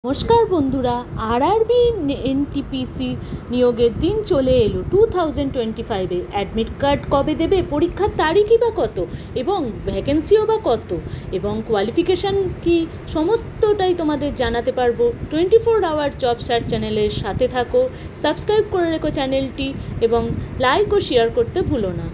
নমস্কার বন্ধুরা, RRB NTPC নিয়োগের দিন চলে এলো 2025-এ। অ্যাডমিট কার্ড কবে দেবে, পরীক্ষার তারিখই বা কত, এবং ভ্যাকেন্সিও বা কত, এবং কোয়ালিফিকেশান কি, সমস্তটাই তোমাদের জানাতে পারবো। 24 আওয়ার জব সার্চ চ্যানেলের সাথে থাকো, সাবস্ক্রাইব করে রেখো চ্যানেলটি এবং লাইক ও শেয়ার করতে ভুলো না।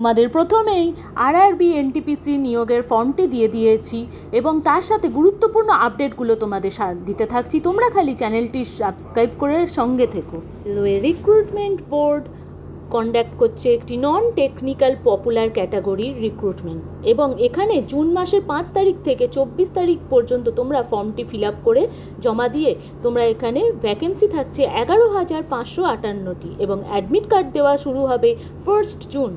আমাদের প্রথমেই আরআরবি এনটিপিসি নিয়োগের ফর্মটি দিয়ে দিয়েছি এবং তার সাথে গুরুত্বপূর্ণ আপডেটগুলো তোমাদের দিতে থাকছি। তোমরা খালি চ্যানেলটি সাবস্ক্রাইব করে সঙ্গে থেকো। রেলওয়ে রিক্রুটমেন্ট বোর্ড কন্ডাক্ট করছে একটি নন টেকনিক্যাল পপুলার ক্যাটাগরির রিক্রুটমেন্ট, এবং এখানে জুন মাসের 5 তারিখ থেকে 24 তারিখ পর্যন্ত তোমরা ফর্মটি ফিল আপ করে জমা দিয়ে তোমরা এখানে ভ্যাকেন্সি থাকছে 11,558টি এবং অ্যাডমিট কার্ড দেওয়া শুরু হবে 1 জুন।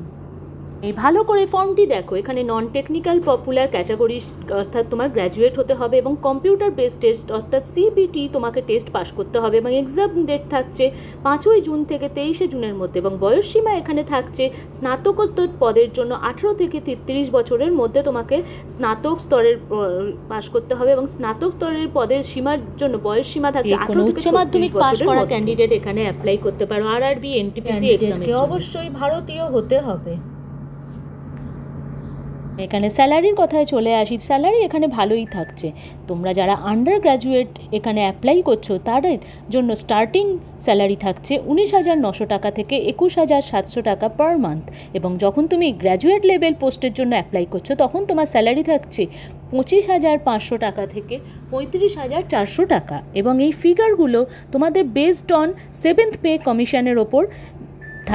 এই ভালো করে ফর্মটি দেখো, এখানে নন টেকনিক্যাল পপুলার ক্যাটাগরি অর্থাৎ তোমার গ্র্যাজুয়েট হতে হবে এবং কম্পিউটার বেসড টেস্ট অর্থাৎ সিবিটি তোমাকে টেস্ট পাস করতে হবে, এবং এক্সাম ডেট থাকছে 5 জুন থেকে 23 জুনের মধ্যে, এবং বয়সসীমা এখানে থাকছে স্নাতকোত্তর পদের জন্য 18 থেকে 33 বছরের মধ্যে তোমাকে স্নাতক স্তরের পাস করতে হবে, এবং স্নাতক স্তরের পদের সীমার জন্য বয়স সীমা থাকছে 18 থেকে উচ্চ মাধ্যমিক পাস করা ক্যান্ডিডেট এখানে অ্যাপ্লাই করতে পারো আরআরবি এনটিপিসি এক্সামে। অবশ্যই ভারতীয় হতে হবে। এখানে স্যালারির কথায় চলে আসি। স্যালারি এখানে ভালোই থাকছে। তোমরা যারা আন্ডার গ্র্যাজুয়েট এখানে অ্যাপ্লাই করছো তাদের জন্য স্টার্টিং স্যালারি থাকছে 19,900 টাকা থেকে 21,700 টাকা পার মান্থ, এবং যখন তুমি গ্র্যাজুয়েট লেভেল পোস্টের জন্য অ্যাপ্লাই করছো তখন তোমার স্যালারি থাকছে 25,500 টাকা থেকে 35,400 টাকা, এবং এই ফিগারগুলো তোমাদের বেসড অন 7th পে কমিশনের ওপর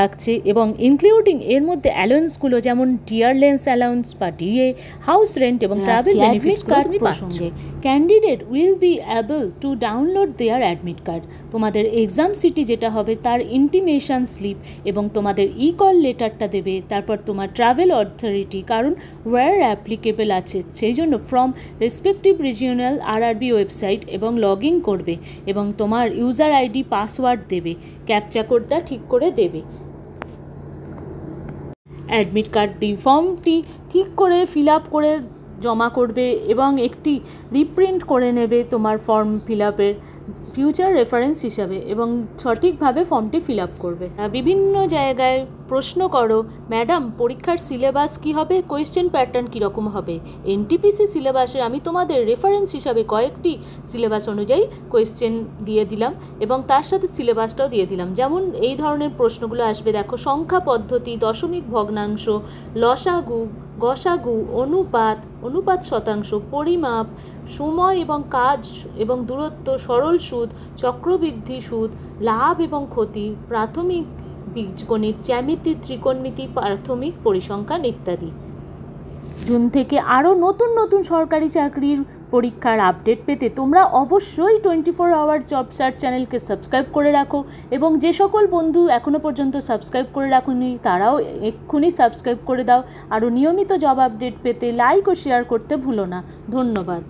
থাকছে, এবং ইনক্লুডিং এর মধ্যে অ্যালাউন্সগুলো যেমন ডিয়ারলেন্স অ্যালাউন্স বা ডিএ, হাউস রেন্ট এবং ট্রাভেল বেনিফিটসগুলো তুমি পাচ্ছ। Candidate will be able to download their admit card. তোমাদের এক্সাম সিটি যেটা হবে তার ইন্টিমেশন স্লিপ এবং তোমাদের কল লেটারটা দেবে, তারপর তোমার ট্রাভেল অথরিটি, কারণ ওয়্যার অ্যাপ্লিকেবল আছে সেই জন্য from respective regional RRB website, এবং লগ ইন করবে এবং তোমার ইউজার আইডি পাসওয়ার্ড দেবে, ক্যাপচা কোডটা ঠিক করে দেবে। অ্যাডমিট কার্ডটি ফর্মটি ঠিক করে ফিল আপ করে জমা করবে এবং একটি রিপ্রিন্ট করে নেবে তোমার ফর্ম ফিল আপের ফিউচার রেফারেন্স হিসাবে, এবং সঠিকভাবে ফর্মটি ফিল আপ করবে। বিভিন্ন জায়গায় প্রশ্ন করো, ম্যাডাম পরীক্ষার সিলেবাস কী হবে, কোয়েশ্চেন প্যাটার্ন কীরকম হবে। এনটিপিসি সিলেবাসের আমি তোমাদের রেফারেন্স হিসাবে কয়েকটি সিলেবাস অনুযায়ী কোয়েশ্চেন দিয়ে দিলাম এবং তার সাথে সিলেবাসটাও দিয়ে দিলাম। যেমন এই ধরনের প্রশ্নগুলো আসবে, দেখো, সংখ্যা পদ্ধতি, দশমিক ভগ্নাংশ, লসাগু, গসাগু, অনুপাত শতাংশ, পরিমাপ, সময় এবং কাজ এবং দূরত্ব, সরল সুদ, চক্রবৃদ্ধি সুদ, লাভ এবং ক্ষতি, প্রাথমিক বীজগণিত, জ্যামিতি, ত্রিকোণমিতি, প্রাথমিক পরিসংখ্যান ইত্যাদি। জুন থেকে আরও নতুন নতুন সরকারি চাকরির পরীক্ষার আপডেট পেতে তোমরা অবশ্যই 24 আওয়ার জব সার্চ চ্যানেলকে সাবস্ক্রাইব করে রাখো, এবং যে সকল বন্ধু এখনও পর্যন্ত সাবস্ক্রাইব করে রাখোনি তারাও এক্ষুনি সাবস্ক্রাইব করে দাও। আরও নিয়মিত জব আপডেট পেতে লাইক ও শেয়ার করতে ভুলো না। ধন্যবাদ।